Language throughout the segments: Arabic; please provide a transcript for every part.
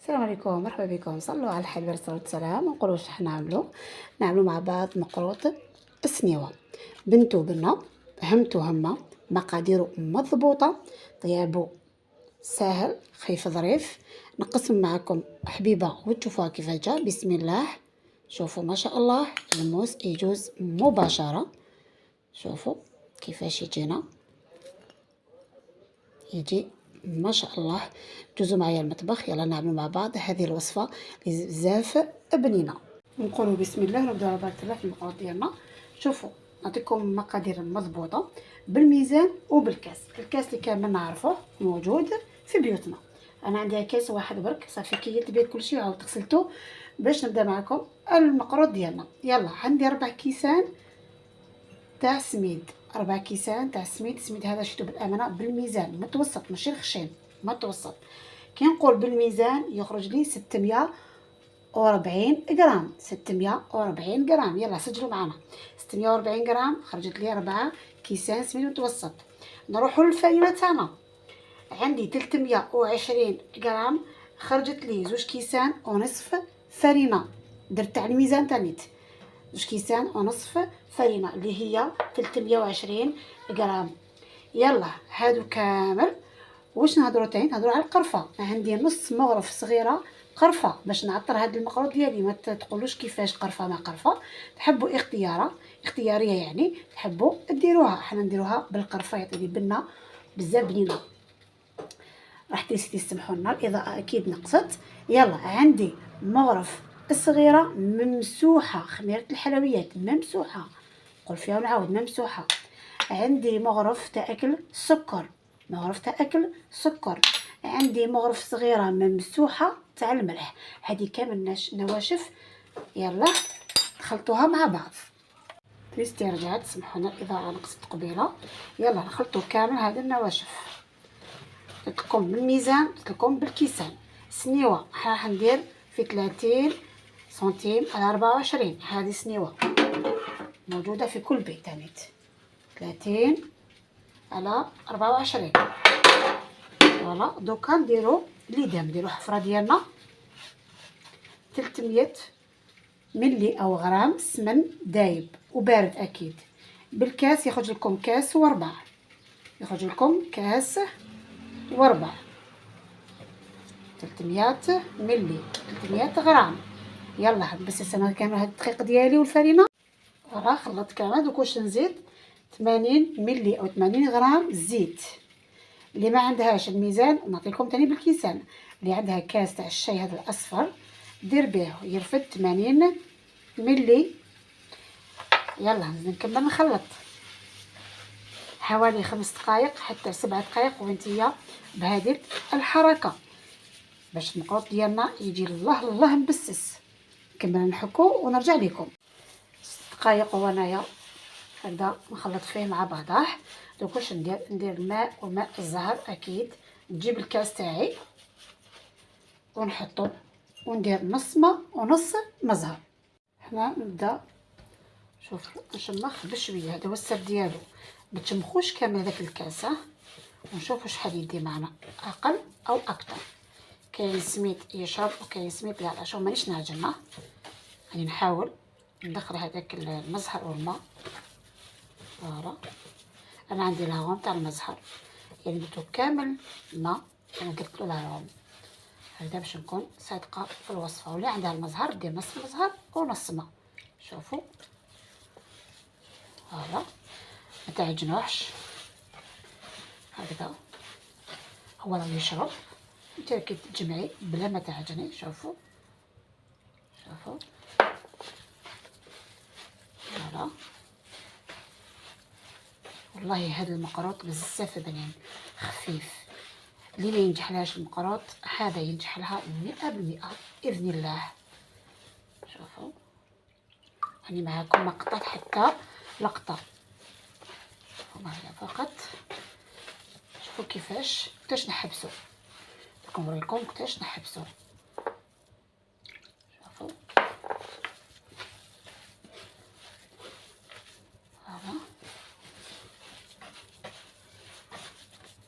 السلام عليكم، مرحبا بكم. صلوا على الحبيب عليه الصلاة والسلام ونقولوا واش راح نعملوا مع بعض مقروط السنيوة. بنتو بنا، همتو همة، مقاديره مضبوطة، طيابو ساهل خفيف ظريف. نقسم معكم حبيبة وتشوفوها كيف جا. بسم الله، شوفوا ما شاء الله الموس يجوز مباشرة. شوفوا كيفاش يجينا، يجي ما شاء الله. جوزوا معايا المطبخ، يلا نعملوا مع بعض هذه الوصفه اللي بزاف بنينه. نقولوا بسم الله ونبداو على بركه الله في المقادير ديالنا. شوفوا نعطيكم مقادير مضبوطه بالميزان وبالكاس. الكاس اللي كامل نعرفوه موجود في بيوتنا. انا عندي كاس واحد برك صافي كيت بيه كلشي وعاود غسلته باش نبدا معكم المقروط ديالنا. يلا عندي 4 كيسان تاع سميد، 4 كيسان تاع السميد هذا شفتو بالامانه بالميزان متوسط ماشي الخشين، متوسط. كي نقول بالميزان يخرج لي 640 غرام، 640 غرام. يلا سجلوا معنا، 640 غرام خرجت لي 4 كيسان سميد متوسط. نروحوا للفرينه تاعنا، عندي 320 غرام خرجت لي 2 كيسان ونصف فرينه. درت على الميزان تانيت 2 كيسان ونصف فرينه اللي هي 320 غرام. يلا هادو كامل. واش نهضروا تاني؟ نهضروا على القرفه. عندي نص مغرف صغيره قرفه باش نعطر هاد المقروط ديالي. ما تقولوش كيفاش قرفه ما قرفه، تحبوا اختياريه يعني، تحبوا ديروها. حنا نديروها بالقرفه يعطي بنا بزاف بنينه. راح تسمحوا لنا الاضاءه اكيد نقصت. يلا عندي مغرف الصغيره ممسوحه، خميره الحلويات ممسوحه، نقول فيها ونعاود ممسوحه. عندي مغرف تاع اكل سكر، عندي مغرف صغيره ممسوحه تاع الملح. هذه كامل نواشف. يلا خلطوها مع بعض. تريستي رجعت، سمحونا الاضاءه نقصت قبيله. يلا نخلطوا كامل هذه النواشف. قلت لكم بالميزان، قلت لكم بالكيسان. سنيوه راح ندير في 30 سنتيم على 24. هذه سنيوه موجوده في كل بيت تانيت، 30 على 24. فوالا دوكا نديرو ليدام، نديرو حفره ديالنا 300 ملي او غرام سمن دايب وبارد اكيد. بالكاس يخرج لكم كاس وربع، يخرج لكم كاس وربع. 300 ملي، 300 غرام. يلا بس انا كامل هاد الدقيق ديالي والفرينه. فوالا خلطت كامل. دوك واش نزيد؟ 80 ملي او 80 غرام زيت. اللي ما عندهاش الميزان نعطيكم تاني بالكيسان، اللي عندها كاس تاع الشاي هذا الاصفر دير به يرفد 80 ملي. يلا نكمل نخلط حوالي 5 دقائق حتى 7 دقائق وانتيا بهذه الحركه باش المقروط ديالنا يجي الله الله مبسس. نكمل نحكو ونرجع لكم. 6 دقائق وانايا نبدا نخلط فيه مع بعضاه. دوك واش ندير الماء وماء الزهر اكيد. نجيب الكاس تاعي ونحطو وندير نص ماء ونص ما زهر. هنا نبدا شوفوا نشمخ بشويه، هذا هو السر ديالو. ما تشمخوش كامل هذاك الكاس ونشوفوا شحال يدي معنا، اقل او اكثر. كاين سميد يشرب وكاين سميد لا. شوف مانيش نعجن، يعني نحاول ندخل هذاك المزهر والماء. فوالا انا عندي الهون تاع المزهر، يعني درتو كامل ماء انا درت له الهون هذا باش نكون صادقه في الوصفه. واللي عندها المزهر دير نص مزهر ونص ماء. شوفوا فوالا ما تعجنوش هكذا. هو راه يشرب، انت كي تجمعي بلا ما تعجني. شوفوا فوالا. والله هذا المقروط بزاف بنين خفيف. اللي ما ينجحلهاش المقروط هذا ينجح لها 100% باذن الله. شوفوا راني معاكم ما قطعت حتى لقطه، هذا فقط. شوفوا كيفاش نحبسوا، نوريكم كيفاش نحبسوا. شوفوا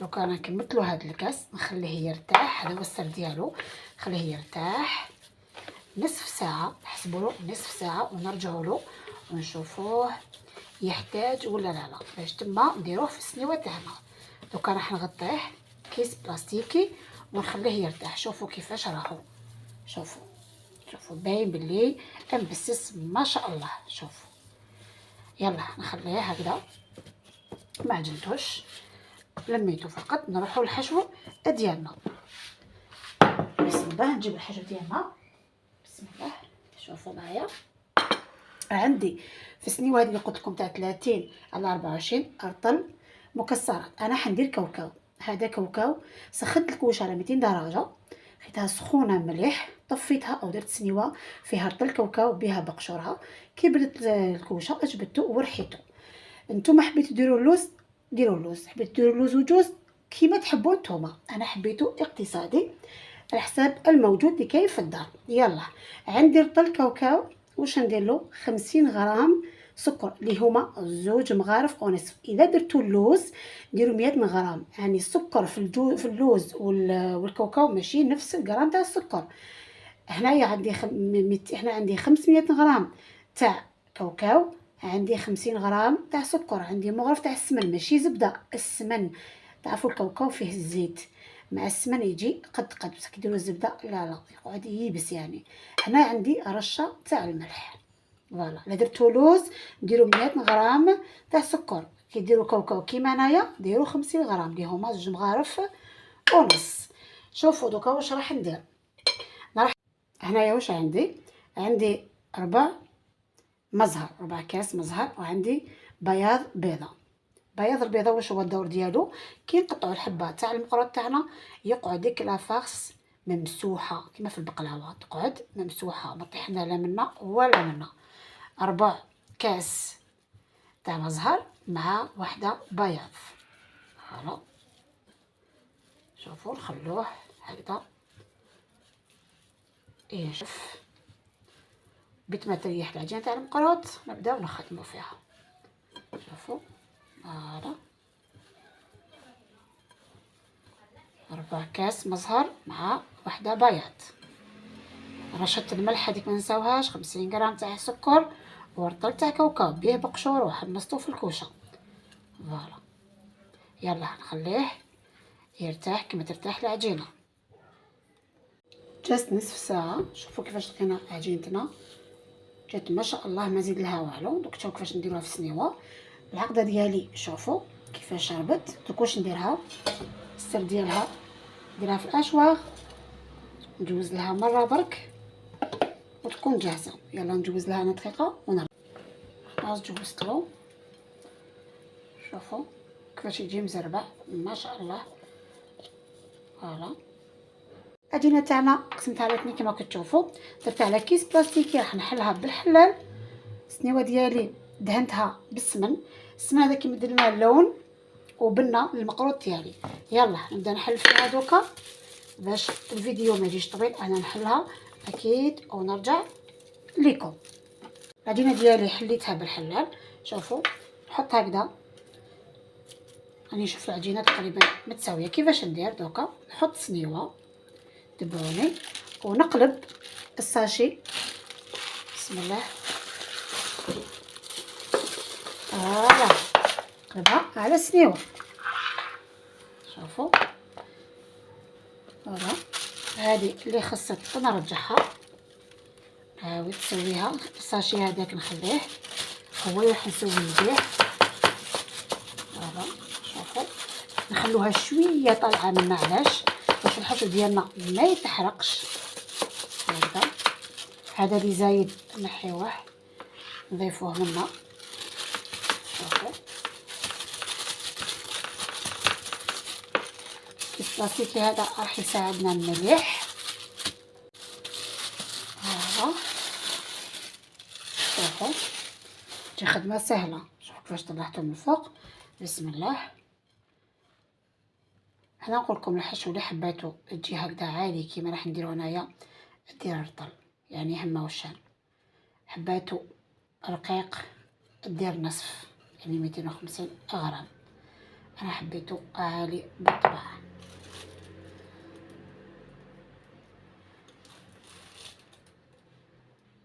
دوك دوكا انا كملت له هذا الكاس، نخليه يرتاح. هذا هو السر ديالو، خليه يرتاح نصف ساعه، نحسبوا له نصف ساعه ونرجعوا له ونشوفوه يحتاج ولا لا. باش تما نديروه في السنيوه تاعنا. دوكا راح نغطيه كيس بلاستيكي ونخليه يرتاح. شوفوا كيفاش راهو، شوفوا باين باللي مبسس ما شاء الله. شوفوا يلا نخليه هكذا، ما عجنتوش، لميتو فقط. نروحوا للحشو ديالنا. بسم الله، نجيب الحشو ديالنا. بسم الله، شوفوا معايا. عندي في السنيوه هذه اللي قلت لكم تاع 30 على 24 رطل مكسرات. انا حندير كاوكاو. هذا كاوكاو سخنت الكوشه على 200 درجه، خيتها سخونه مليح، طفيتها او درت سنيوه فيها رطل كاوكاو بها بقشورها. كي بدت الكوشه اجبدته ورحيته. نتوما حبيتو ديروا اللوز ديروا اللوز، حبيتو ديروا اللوز وجوز كيما تحبوا نتوما. انا حبيتو اقتصادي على حساب الموجود اللي كاين في الدار. يلا عندي رطل كاوكاو، واش ندير له 50 غرام سكر اللي هما 2 مغارف ونصف. اذا درتو اللوز ديروا 100 غرام، يعني السكر في اللوز والكاوكاو ماشي نفس الغرام تاع السكر. هنايا عندي هنا عندي 500 غرام تاع كاوكاو، عندي 50 غرام تاع سكر، عندي مغرف تاع السمن ماشي زبده، السمن. تعرفوا الكاوكاو فيه الزيت، مع السمن يجي قد بصح كي ديروا الزبده لا يقعد ييبس يعني. هنا عندي رشه تاع الملح. فوالا. الا درتو لوز ديروا 100 غرام تاع سكر، كي ديروا كاوكاو كيما انايا ديروا 50 غرام اللي هما 2 مغارف ونص. شوفوا دوكا واش راح ندير. هنايا واش عندي ربع كاس مزهر، وعندي بياض بيضه. بياض البيضه واش هو الدور ديالو؟ كي نقطعوا الحبه تاع المقروط تاعنا يقعد ديك لافاغس ممسوحه كيما في البقلاوه، تقعد ممسوحه ما طيحنا لا منا ولا منا. ربع كاس تاع مزهر مع وحده بياض. فوالا. شوفوا نخلوه هكذا ينشف بيت ما تريح العجينه تاع المقروط، نبداو نخدموا فيها. شوفوا هذا ربع كاس مزهر مع وحده بياض. رشه الملح هذيك ما نساوهاش، 50 غرام تاع سكر ورطل تاع كاوكاو بيه بقشور وحمصته في الكوشه. فوالا. يلا نخليه يرتاح كما ترتاح العجينه. جات نصف ساعه، شوفوا كيفاش لقينا عجينتنا جات ما شاء الله، ما زيد لها والو. دوك شوفوا كيفاش نديروها في السنيوه. العقده ديالي شوفوا كيفاش شربت. دوك واش نديرها، السر ديالها نديرها في الاشواغ، نجوز لها مره برك وتكون جاهزه. يلا نجوز لها انا دقيقه ونرجع. خلاص جوزتلو. شوفوا كيفاش يجي مزربع ما شاء الله. فوالا. العجينه تاعنا قسمتها على 2 كما كتشوفوا، درتها على كيس بلاستيكي راح نحلها بالحلال. السنيوه ديالي دهنتها بالسمن، السمن هذا كيمد لنا اللون وبنه للمقروط ديالي. يلا نبدا نحل فيها دوكا باش الفيديو ما يجيش طويل. انا نحلها اكيد ونرجع لكم. العجينه ديالي حليتها بالحلال. شوفوا نحط هكذا، راني نشوف العجينه تقريبا متساويه. كيفاش ندير دوكا، نحط سنيوه، تبعوني، ونقلب الساشي. بسم الله. فوالا نقلبها على السنيوه. شوفوا فوالا. هذه اللي خصت نرجعها، نعاود نسويها. الساشي هذاك نخليه هو اللي راح نسوي بيه. فوالا. شوفوا نخلوها شويه طالعه منا، علاش؟ باش الحشو ديالنا ما يتحرقش. هكذا. هذا اللي زايد نحيوه نضيفوه منا. شوفوا البلاستيكي هذا راح يساعدنا مليح. هذا شوفوا تجي خدمه سهله. شوفوا كيفاش طلعته من الفوق. بسم الله. هنا نقول لكم الحشو اللي حبيتو تجي هكذا عالي كيما راح نديرو هنايا دير رطل، يعني هما وشان. حبيتو رقيق دير نصف، يعني 250 غرام. انا حبيته عالي بالطبع.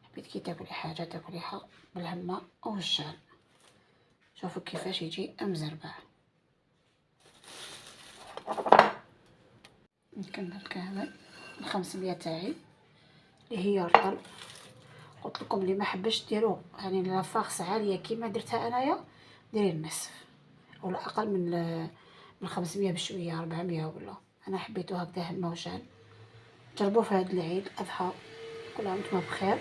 حبيت كي تاكلي حاجه تاكليها بالهمه والشال. شوفوا كيفاش يجي مزربع. نكمل كامل 500 تاعي اللي هي الرطل. قلت لكم اللي ما حبش ديروه يعني لافاغس عاليه كيما درتها انايا، ديري النصف ولا اقل من 500 بشويه، 400 ولا. انا حبيته هكذا همه وشان. جربوه في هذا العيد الاضحى. كل عام وانتم بخير.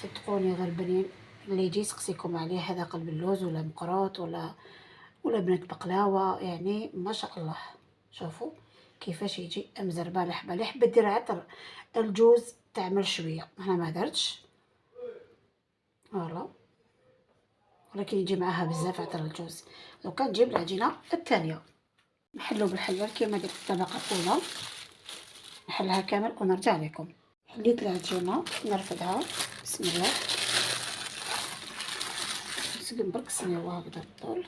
صدقوني غير بنين. اللي يجي يسقسيكم عليه هذا قلب اللوز ولا مقروط ولا بنت بقلاوه، يعني ما شاء الله. شوفوا كيفاش يجي مزربه لحبه. اللي حبت دير عطر الجوز تعمل شويه، انا ما درتش فوالا، ولكن يجي معاها بزاف عطر الجوز. لو كان نجيب العجينه الثانيه نحلو بالحلال كيما درت الطبقه الاولى، نحلها كامل ونرجع لكم. حليت العجينه نرفدها. بسم الله. نسقم برك سنيوه هكذا بالطول.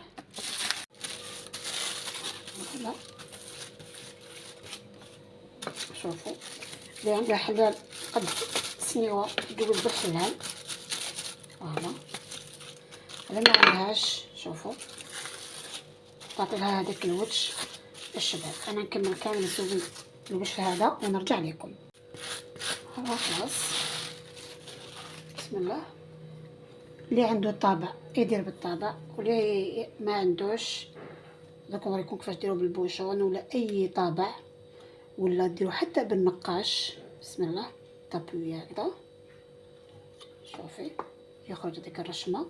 فوالا شوفوا اللي عندها حلال قد سنيوه دوز بالحلال. فوالا اللي ما عندهاش شوفوا تعطي لها هذاك الوجه الشباب. انا نكمل كامل نسوي الوجه هذا ونرجع لكم. خلاص بسم الله. اللي عنده طابع يدير بالطابع، واللي ما عندوش دوك نوريكم كيفاش ديروا بالبوشون ولا اي طابع، ولا ديروا حتى بالنقاش. بسم الله. طابويا هكذا شوفي يخرج هذيك الرشمه.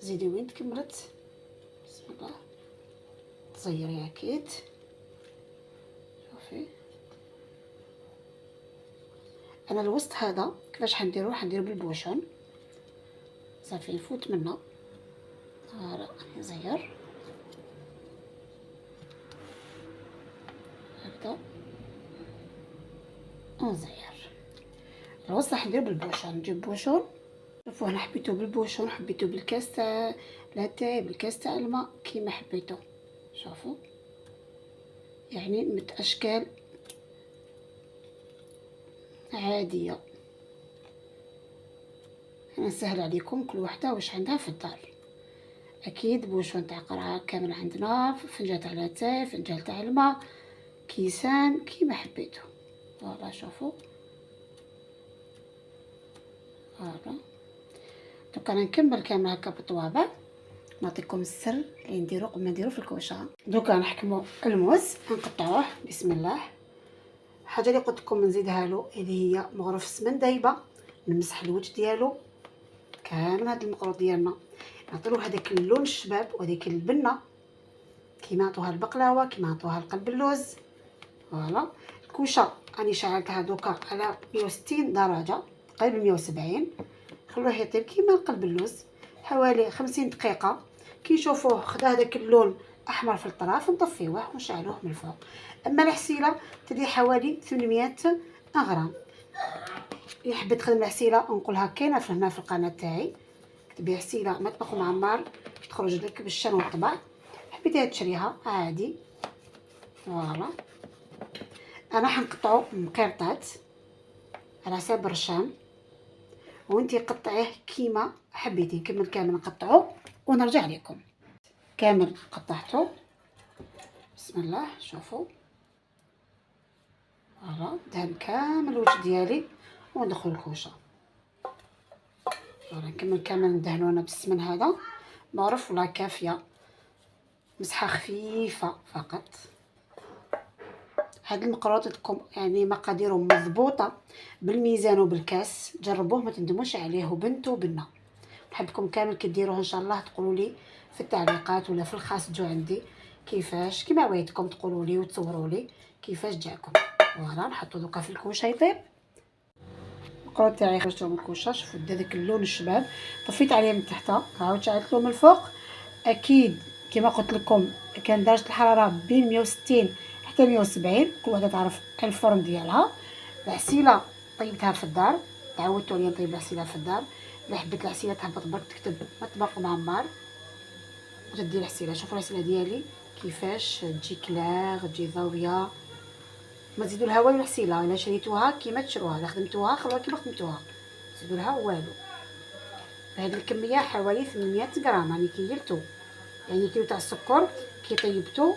زيدي وين كملت. بسم الله. تزيري اكيد. شوفي انا الوسط هذا كيفاش حنديرو بالبوشون صافي نفوت منه. هذا نزير هكذا ونزير. الوسط راح ندير بالبوشون. نجيب بوشون. شوفوا انا حبيتو بالبوشون، حبيتو بالكاس تاع لاتاي، بالكاس تاع الماء، كيما حبيتو. شوفوا يعني مت اشكال عاديه. انا نسهل عليكم كل وحده واش عندها في الدار. اكيد بوشون تاع قرعه كامل عندنا، فنجان تاع لاتاي، فنجان تاع الماء، كيسان، كيما حبيتو. فوالا شوفوا فوالا. دوك انا نكمل كامل هكا بالطوابع. نعطيكم السر اللي نديرو قبل ما نديرو في الكوشه. دوكا نحكمو الموز نقطعوه. بسم الله. حاجه اللي قلت لكم نزيدها له اللي هي مغرف السمن دايبه، نمسح الوجه ديالو كامل. هاد المقروط ديالنا نعطيلو هذاك اللون الشباب وهذيك البنه كيما عطوها البقلاوه، كيما عطوها القلب اللوز. فوالا الكوشه راني شعلتها دوكا على 160 درجه، قريب 170. خلوه يطيب كيما القلب اللوز حوالي 50 دقيقه. كي نشوفوه خدا هذاك اللون احمر في الطراف نطفيوه ونشعلوه من الفوق. اما العسيله تدي حوالي 800 غرام. اللي حبيت تخدم العسيله نقولها كاينه هنا في القناه تاعي، كتبي عسيله مطبخ معمر تخرج لك بالشن والطبع. حبيتيها تشريها عادي. فوالا انا حنقطعو مقيرطات على حساب الرشام، وانتي قطعيه كيما حبيتي. نكمل كامل نقطعو ونرجع لكم. كامل قطعته. بسم الله. شوفوا فوالا دهن كامل الوجه ديالي وندخل الكوشه. فوالا نكمل كامل ندهنو انا بالسمن هذا معروف ولا كافيه، مسحه خفيفه فقط. هاد المقروط لكم يعني مقاديره مضبوطه بالميزان وبالكاس. جربوه ما تندموش عليه، وبنت وبنه. نحبكم كامل كديروه ان شاء الله تقولوا لي في التعليقات ولا في الخاص تجوا عندي كيفاش كيما عويتكم تقولوا لي وتصوروا لي كيفاش جاكم. فوالا نحطو دوكا في الكوشه يطيب. المقروط تاعي خرجته من الكوشه. شوفوا داك اللون الشباب. طفيت عليه من تحت عاود شعلته من الفوق. اكيد كما قلت لكم كان درجه الحراره بين 160 حتى 170، كل وحده تعرف الفرن ديالها. العسيله طيبتها في الدار، تعودتوا عليا نطيب العسيله في الدار. اللي حبيت العسيله تهبط برك تكتب مطبخ معمر وتدي العسيله. شوفوا العسيله ديالي كيفاش تجي كلاغ، تجي ضاويه. ما تزيدوا لها والو حسيله، الا شريتوها كيما تشروها، الا خدمتوها خلوها كيما خدمتوها، تزيدوا لها والو. هذه الكميه حوالي 800 غرام، يعني كي درتو يعني كيلو تاع السكر كي طيبتو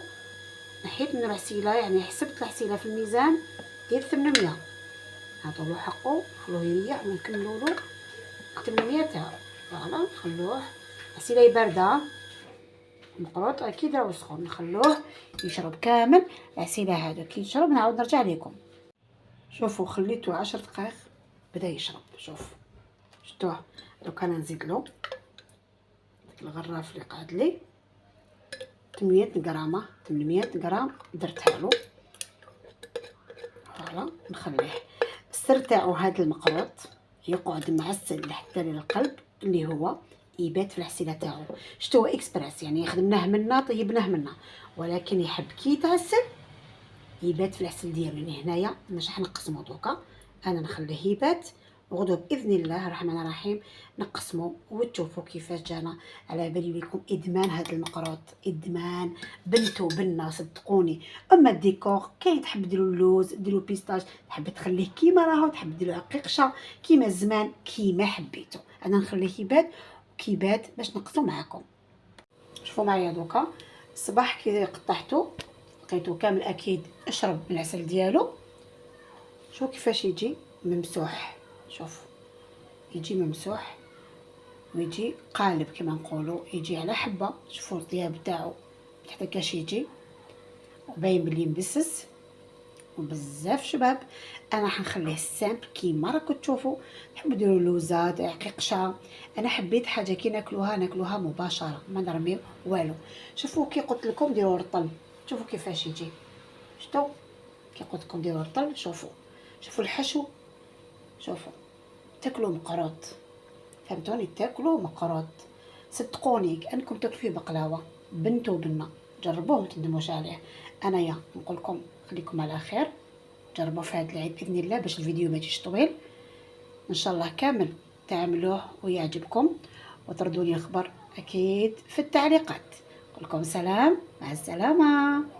نحيت من العسيله، يعني حسبت العسيله في الميزان ديال 800. نعطوا له حقه، نخلوه يريح ونكملوا له 800 تاعو. فوالا نخلوه العسيله بارده، المقروط اكيد راهو سخون، نخلوه يشرب كامل العسيله هذا. كي يشرب نعاود نرجع لكم. شوفوا خليته 10 دقائق بدا يشرب. شوف شفتوه. دوكا انا نزيد له الغراف اللي قعد لي 800 غرام، 800 غرام درتها له. فوالا نخليه. السر تاعو هذا المقروط يقعد معسل لحتى للقلب، اللي هو يبات في العسيله تاعو. شتو اكسبريس، يعني خدمناه منا طيبناه منا، ولكن يحب كي يتعسل يبات في العسل ديالو. يعني هنايا مش راح نقسمو دوكا، انا نخليه يبات، وغدو باذن الله الرحمن الرحيم نقسمو وتشوفوا كيفاش جانا. على بالي لكم ادمان هذا المقروط، ادمان بنتو بنا صدقوني. اما الديكور كاين تحب ديروا اللوز، ديروا بيستاج، تحب تخليه كيما راهو، تحب ديروا عقيقشه كيما الزمان كيما حبيتو. انا نخليه يبات وكيبات باش نقسم معكم. شوفوا معايا دوكا الصباح كي قطعتو لقيتو كامل اكيد اشرب من العسل ديالو. شوف كيفاش يجي ممسوح، شوف يجي ممسوح ويجي قالب كما نقولوا، يجي على حبه. شوفوا الطياب تاعو حتى كاش يجي وباين بلي مبسس وبزاف شباب. انا حنخليه سامبل كيما راكم تشوفوا. تحبوا ديروا لوزات عقيقشه، انا حبيت حاجه كي ناكلوها مباشره ما نرميو والو. شوفوا كي قلت لكم ديروا رطل، شوفوا كيفاش يجي. شتو كي قلت لكم ديروا رطل، شوفوا الحشو، شوفوا تاكلوا مقروط، فهمتوني؟ تاكلوا مقروط صدقوني كانكم تاكلوا فيه بقلاوه. بنتو بنا جربوه ما تندموش عليه. انايا نقول لكم خليكم على خير، جربوا في هذا العيد باذن الله باش الفيديو ما يجيش طويل. ان شاء الله كامل تعملوه ويعجبكم، وتردوني الخبر اكيد في التعليقات. نقول لكم سلام، مع السلامه.